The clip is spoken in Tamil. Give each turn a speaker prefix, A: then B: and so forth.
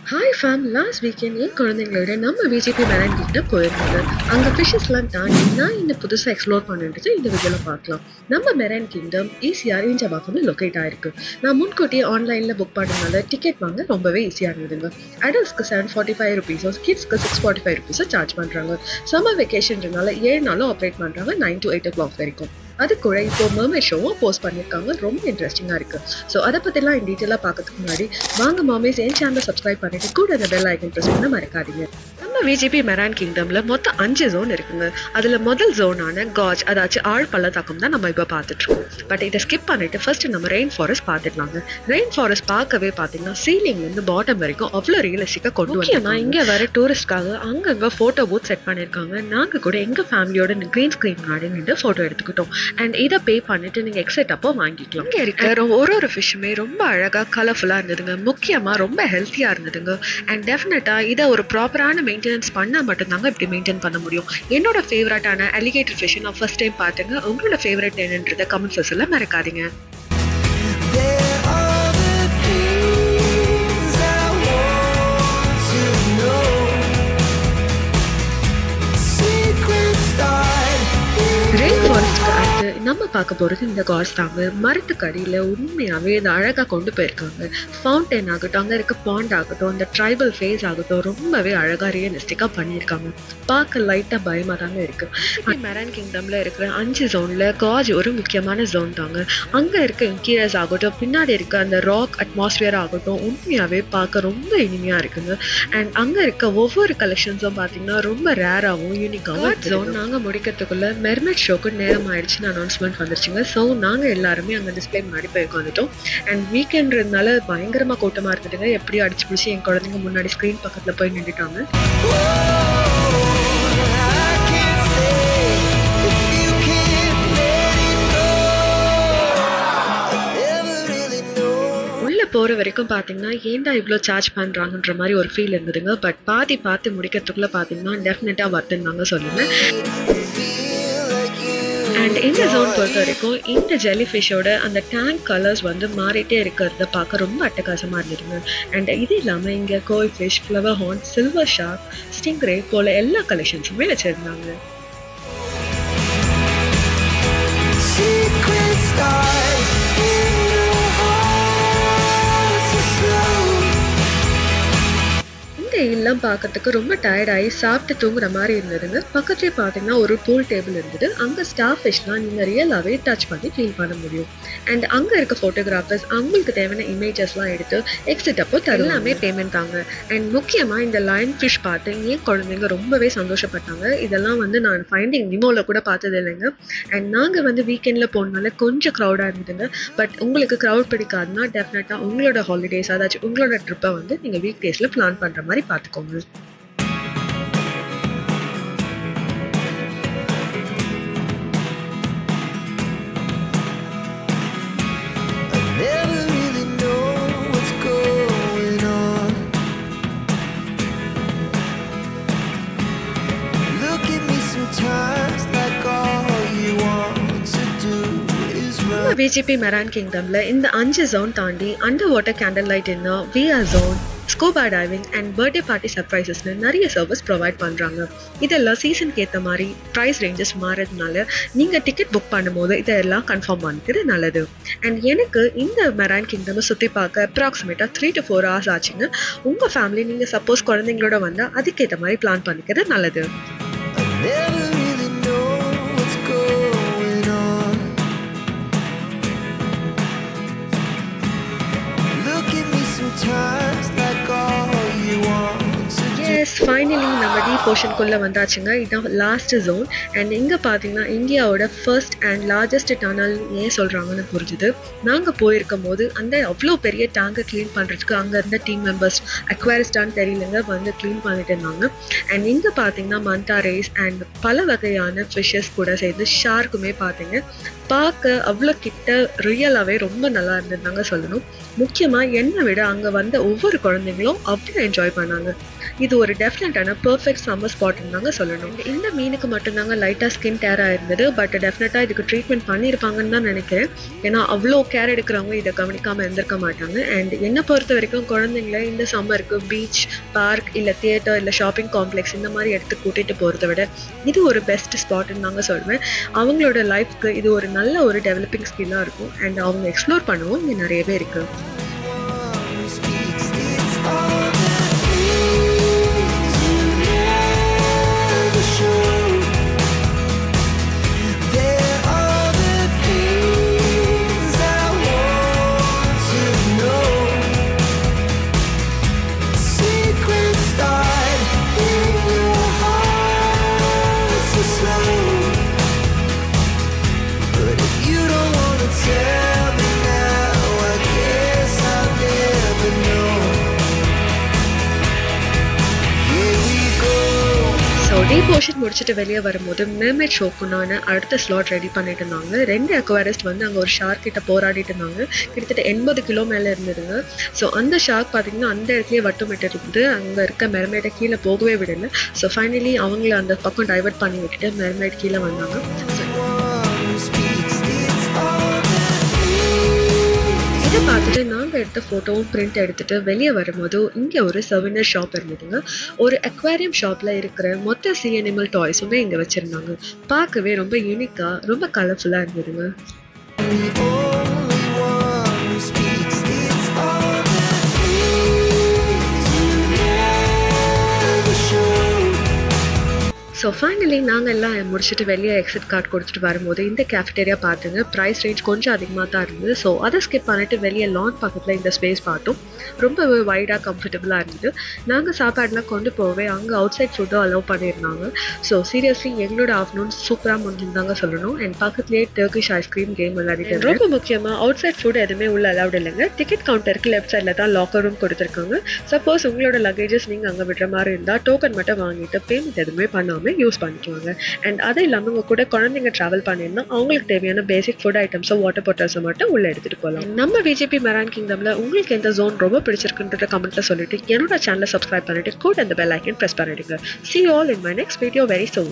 A: ஹாய் ஃபேம், லாஸ்ட் வீக்கெண்ட் என் குழந்தைங்களோட நம்ம விஜிபி மெரைன் கிட்ட போயிருந்தாங்க. அங்கே ஃபிஷஸ்லாம் தாண்டி நான் இன்னும் புதுசாக எக்ஸ்ப்ளோர் பண்ணிட்டு இந்த வீடியோவில் பார்க்கலாம். நம்ம மெரைன் கிங்டம் ஈஸியாக ஈஞ்சபாக்கம்ல லொக்கேட் ஆயிருக்கு. நான் முன்கூட்டியே ஆன்லைனில் புக் பண்ணனால டிக்கெட் வாங்க ரொம்பவே ஈஸியாக இருந்ததுங்க. அடல்ட்ஸ்க்கு 745 ருபீஸோ, கிட்ஸ்க்கு 645 ருபீஸோ சார்ஜ் பண்ணுறாங்க. சம்மர் வெக்கேஷன்றனால 7 நாளும் ஆப்ரேட் பண்ணுறாங்க, 9 to 8 o'clock வரைக்கும். அது கூட இப்போ மர்மேட் ஷோவும் போஸ்ட் பண்ணியிருக்காங்க. ரொம்ப இன்ட்ரெஸ்டிங்காக இருக்குது. ஸோ அதை பற்றிலாம் இன் டீட்டெயிலாக பார்க்கறதுக்கு முன்னாடி வாங்க மர்மேட்ஸ் என் சேனலை சப்ஸ்கிரைப் பண்ணிட்டு கூட அந்த பெல் ஐக்கன் ப்ரெஸ் பண்ண மறக்காதீங்க. நம்ம விஜிபி மெரைன் கிங்டம்ல மொத்தம் 5 ஜோன் இருக்குங்க. அதில் முதல் ஜோனான காஜ், அதாச்சும் ஆழ் பள்ளத்தாக்கம் தான் நம்ம இப்போ பார்த்துட்ருக்கோம். பட் இதை ஸ்கிப் பண்ணிட்டு ஃபர்ஸ்ட் நம்ம ரெயின் ஃபாரஸ்ட் பார்த்துக்கலாங்க. ரெயின் ஃபாரஸ்ட் பார்க்கவே பார்த்தீங்கன்னா சீலிங்லேருந்து பாட்டம் வரைக்கும் அவ்வளோ ரியலிஸ்டிக்காக கொண்டு வந்து இங்கே வர டூரிஸ்ட்காக அங்கங்கே ஃபோட்டோ பூத் செட் பண்ணியிருக்காங்க. நாங்கள் கூட எங்கள் ஃபேமிலியோட க்ரீன் ஸ்க்ரீன் முன்னாடி நின்று ஃபோட்டோ எடுத்துக்கிட்டோம். அண்ட் இதை பே பண்ணிட்டு நீங்கள் எக்ஸைட் அப்போ வாங்கிக்கலாம். இங்கே இருக்கிற ஒரு ஃபிஷ்ஷுமே ரொம்ப அழகாக கலர்ஃபுல்லாக இருந்ததுங்க. முக்கியமாக ரொம்ப ஹெல்த்தியாக இருந்ததுங்க. அண்ட் டெஃபினட்டாக இதை ஒரு ப்ராப்பரான மெயின்டெனன்ஸ் பண்ணால் மட்டும்தாங்க இப்படி மெயின்டைன் பண்ண முடியும். என்னோட ஃபேவரட்டான அலிகேட்டர் ஃபிஷ் நான் ஃபர்ஸ்ட் டைம் பார்த்துங்க. உங்களோட ஃபேவரட் என்னன்றதை கமெண்ட் செக்ஷனில் மறக்காதீங்க. நம்ம பார்க்க போகிறது இந்த கார்ஸ் தாங்க. மரத்துக்கு அடியில் உண்மையாகவே இதை அழகாக கொண்டு போயிருக்காங்க. ஃபவுண்டைன் ஆகட்டும், அங்கே இருக்க பாண்ட் ஆகட்டும், அந்த ட்ரைபல் ஃபேஸ் ஆகட்டும், ரொம்பவே அழகாக ரியலிஸ்டிக்காக பண்ணியிருக்காங்க. பார்க்க லைட்டாக பயமாக தாங்க இருக்குது. மெரைன் கிங்டமில் இருக்கிற 5 ஜோனில் காஜ் ஒரு முக்கியமான ஜோன் தாங்க. அங்கே இருக்க இன்டீரியர்ஸ் ஆகட்டும், பின்னாடி இருக்க அந்த ராக் அட்மாஸ்பியர் ஆகட்டும், உண்மையாகவே பார்க்க ரொம்ப இனிமையாக இருக்குங்க. அண்ட் அங்கே இருக்க ஒவ்வொரு கலெக்ஷன்ஸும் பார்த்தீங்கன்னா ரொம்ப ரேராகவும் யூனிக்காகவும் ஜோன். நாங்கள் முடிக்கிறதுக்குள்ள மெர்மெட் ஷோக்கு நேரம் ஆயிடுச்சுன்னு அனௌன்ஸ்மெண்ட் வந்துருச்சுங்க. ஸோ நாங்கள் எல்லாருமே அங்கே டிஸ்பிளே முன்னாடி போய் உட்காந்துட்டோம். அண்ட் வீக்கெண்ட்றதுனால பயங்கரமாக கூட்டமாக இருந்துட்டுங்க. எப்படியும் அடிச்சு பிடிச்சி என் குழந்தைங்க முன்னாடி ஸ்க்ரீன் பக்கத்தில் போய் நின்றுட்டாங்க. போகிற வரைக்கும் பார்த்தீங்கன்னா ஏன்டா இவ்வளோ சார்ஜ் பண்ணுறாங்கன்ற மாதிரி ஒரு ஃபீல் இருந்ததுங்க. பட் பார்த்து முடிக்கிறதுக்குள்ளே பார்த்தீங்கன்னா டெஃபினட்டாக வருதுன்னு சொல்லுவேன். அண்ட் இந்த ஜோன் பொறுத்த வரைக்கும் இந்த ஜெல்லி ஃபிஷ்ஷோட அந்த டேங்க் கலர்ஸ் வந்து மாறிட்டே இருக்கிறத பார்க்க ரொம்ப அட்டகாசமாக இருந்ததுங்க. அண்ட் இது இல்லாமல் இங்கே koi fish, flower horn, silver shark, stingray போல எல்லா கலெக்ஷன்ஸுமே வச்சுருந்தாங்க. எல்லாம் பார்க்கறதுக்கு ரொம்ப டயர்டாகி சாப்பிட்டு தூங்குற மாதிரி இருந்ததுங்க. பக்கத்துலேயே பார்த்தீங்கன்னா ஒரு பூல் டேபிள் இருந்தது. அங்கே ஸ்டார் ஃபிஷ்லாம் நீங்கள் ரியலாகவே டச் பண்ணி ஃபீல் பண்ண முடியும். அண்ட் அங்கே இருக்க ஃபோட்டோகிராஃபர்ஸ் அவங்களுக்கு தேவையான இமேஜஸ்லாம் எடுத்து எக்ஸிட் அப்போ எல்லாமே பேமெண்ட் தாங்க. அண்ட் முக்கியமாக இந்த லைன் ஃபிஷ் பார்த்து என் குழந்தைங்க ரொம்பவே சந்தோஷப்பட்டாங்க. இதெல்லாம் வந்து நான் ஃபைண்டிங் நிமோவில் கூட பார்த்தது இல்லைங்க. அண்ட் நாங்கள் வந்து வீக்கெண்டில் போனால கொஞ்சம் க்ரௌடாக இருந்ததுங்க. பட் உங்களுக்கு க்ரௌட் பிடிக்காதுன்னா டெஃபினட்டாக உங்களோட ஹாலிடேஸ், அதாச்சும் உங்களோட ட்ரிப்பை வந்து நீங்கள் வீக் டேஸில் பிளான் பண்ணுற மாதிரி பார்த்துக்கோங்க. விஜிபி மெரைன் கிங்டம்ல இந்த 5 ஜோன் தாண்டி under water candle light dinner, VR zone, scuba diving and birthday party சர்ப்ரைசஸ்னு நிறைய சர்வீஸ் ப்ரொவைட் பண்ணுறாங்க. இதெல்லாம் சீசனுக்கு ஏற்ற மாதிரி ப்ரைஸ் ரேஞ்சஸ் மாறதுனால நீங்கள் டிக்கெட் புக் பண்ணும்போது இதெல்லாம் கன்ஃபார்ம் பண்ணிக்கிறது நல்லது. அண்ட் எனக்கு இந்த மெரைன் கிங்டமை சுற்றி பார்க்க அப்ராக்சிமேட்டாக 3 to 4 hours ஆச்சுங்க. உங்கள் ஃபேமிலி நீங்கள் சப்போஸ் குழந்தைங்களோட வந்தால் அதுக்கேற்ற மாதிரி பிளான் பண்ணிக்கிறது நல்லது. ஃபைனலி நம்ம டீப் ஓஷனுக்குள்ளே வந்தாச்சுங்க. இதுதான் லாஸ்ட் ஜோன். அண்ட் இங்கே பார்த்தீங்கன்னா இந்தியாவோட ஃபர்ஸ்ட் அண்ட் லார்ஜஸ்ட் டனல் ஏன் சொல்கிறாங்கன்னு புரிஞ்சுது. நாங்கள் போயிருக்கும் போது அந்த அவ்வளோ பெரிய டேங்கை க்ளீன் பண்ணுறதுக்கு அங்கே இருந்த டீம் மெம்பர்ஸ் அக்வாரிஸ்டான்னு தெரியலங்க வந்து க்ளீன் பண்ணிட்டு இருந்தாங்க. அண்ட் இங்கே பார்த்தீங்கன்னா மண்டா ரேஸ் அண்ட் பல வகையான ஃபிஷ்ஷஸ் கூட சேர்ந்து ஷார்க்குமே பார்த்தீங்க பார்க்க அவ்வளோ கிட்ட ரியலாகவே ரொம்ப நல்லா இருந்திருந்தாங்க சொல்லணும். முக்கியமாக என்னை விட அங்கே வந்த ஒவ்வொரு குழந்தைங்களும் அவ்வளோ என்ஜாய் பண்ணாங்க. இது ஒரு டெஃபினட்டான பெர்ஃபெக்ட் சம்மர் ஸ்பாட்னு தாங்க சொல்லணும். இந்த மீனுக்கு மட்டும்தாங்க லைட்டாக ஸ்கின் டேர் ஆயிருந்தது. பட் டெஃபினட்டாக இதுக்கு ட்ரீட்மெண்ட் பண்ணியிருப்பாங்கன்னு தான் நினைக்கிறேன். ஏன்னா அவ்வளோ கேர் எடுக்கிறவங்க இதை கவனிக்காமல் இருந்திருக்க மாட்டாங்க. அண்ட் என்னை பொறுத்த வரைக்கும் குழந்தைங்கள இந்த சம்மருக்கு பீச், பார்க், இல்லை தியேட்டர், இல்லை ஷாப்பிங் காம்ப்ளெக்ஸ் இந்த மாதிரி இடத்துக்கு கூட்டிகிட்டு போகிறத விட இது ஒரு பெஸ்ட் ஸ்பாட்டுன்னு தாங்க சொல்வேன். அவங்களோட லைஃப்க்கு இது ஒரு நல்ல ஒரு டெவலப்பிங் ஸ்கில்லாக இருக்கும். அண்ட் அவங்க எக்ஸ்ப்ளோர் பண்ணவும் இங்கே நிறையவே இருக்குது. டே போர்ஷன் முடிச்சுட்டு வெளியே வரும்போது மெர்மைட் ஷோக்குனான அடுத்த ஸ்லாட் ரெடி பண்ணிட்டு இருந்தாங்க. 2 அக்வாரிஸ்ட் வந்து அங்கே ஒரு ஷார்க் கிட்ட போராடிட்டு இருந்தாங்க. கிட்டத்தட்ட 80 கிலோ மேலே இருந்ததுங்க. ஸோ அந்த ஷார்க் பார்த்தீங்கன்னா அந்த இடத்துலயே வட்டமிட்டு இருந்து அங்கே இருக்க மெர்மைட்டை கீழே போகவே விடலை. ஸோ ஃபைனலி அவங்கள அந்த பக்கம் டைவர்ட் பண்ணி விட்டுட்டு மெர்மைட் கீழே வந்தாங்க. இதை பார்த்துட்டு நாங்கள் எடுத்த ஃபோட்டோவும் பிரிண்ட் எடுத்துட்டு வெளியே வரும்போது இங்கே ஒரு சர்வீனர் ஷாப் இருந்ததுங்க. ஒரு அக்வாரியம் ஷாப்பில் இருக்கிற மொத்த சி அனிமல் டாய்ஸுமே இங்கே வச்சுருந்தாங்க. பார்க்கவே ரொம்ப யூனிக்காக ரொம்ப கலர்ஃபுல்லாக இருந்ததுங்க. ஸோ ஃபைனலி நாங்கள் எல்லாம் முடிச்சுட்டு வெளியே எக்ஸிட் கார்டு கொடுத்துட்டு வரும்போது இந்த கேஃபிடேரியா பார்த்துங்க. ப்ரைஸ் ரேஞ்ச் கொஞ்சம் அதிகமாக தான் இருந்தது. ஸோ அதை ஸ்கிப் பண்ணிட்டு வெளியே லான் பக்கத்தில் இந்த ஸ்பேஸ் பார்த்தோம். ரொம்ப வைடாக கம்ஃபர்டபுளாக இருந்தது. நாங்கள் சாப்பாடுலாம் கொண்டு போகவே அங்கே அவுட் சைட் ஃபுட்டும் அலோவ் பண்ணியிருந்தாங்க. ஸோ சீரியஸ்லி எங்களோட ஆஃப்டர்நூன் சூப்பராக முடிஞ்சிருந்தாங்க சொல்லணும். அண்ட் பக்கத்துலேயே டர்க்கிஷ் ஐஸ்கிரீம் கேம் விளையாடிட்டு ரொம்ப முக்கியமாக அவுட் சைட் ஃபுட் எதுவுமே உள்ள அலவுட் இல்லைங்க. டிக்கெட் கவுண்டருக்கு லெஃப்ட் சைடில் தான் லாக்கர் ரூம் கொடுத்துருக்காங்க. சப்போஸ் உங்களோட லக்கேஜஸ் நீங்கள் அங்கே விடுற மாதிரி இருந்தால் டோக்கன் மட்டும் வாங்கிட்டு பேமெண்ட் எதுவுமே பண்ணாமல் யூஸ் பண்ணிக்குவாங்க. அண்ட் அது இல்லாமல் உங்க கூட குழந்தைங்க ட்ராவல் பண்ணியிருந்தா அவங்களுக்கு தேவையான பேசிக் ஃபுட் ஐட்டம்ஸோ வாட்டர் பாட்டில்ஸை மட்டும் உள்ள எடுத்துட்டு போகலாம். நம்ம விஜிபி மெரான் கிங்டம்ல உங்களுக்கு எந்த ஜோன் ரொம்ப பிடிச்சிருக்குன்றத கமெண்ட்ல சொல்லிட்டு என்னோட சேனலை சப்ஸ்கிரைப் பண்ணிட்டு கூட அந்த பெல் ஐக்கன் பிரஸ் பண்ணிடுங்க. See you all in my next video very soon.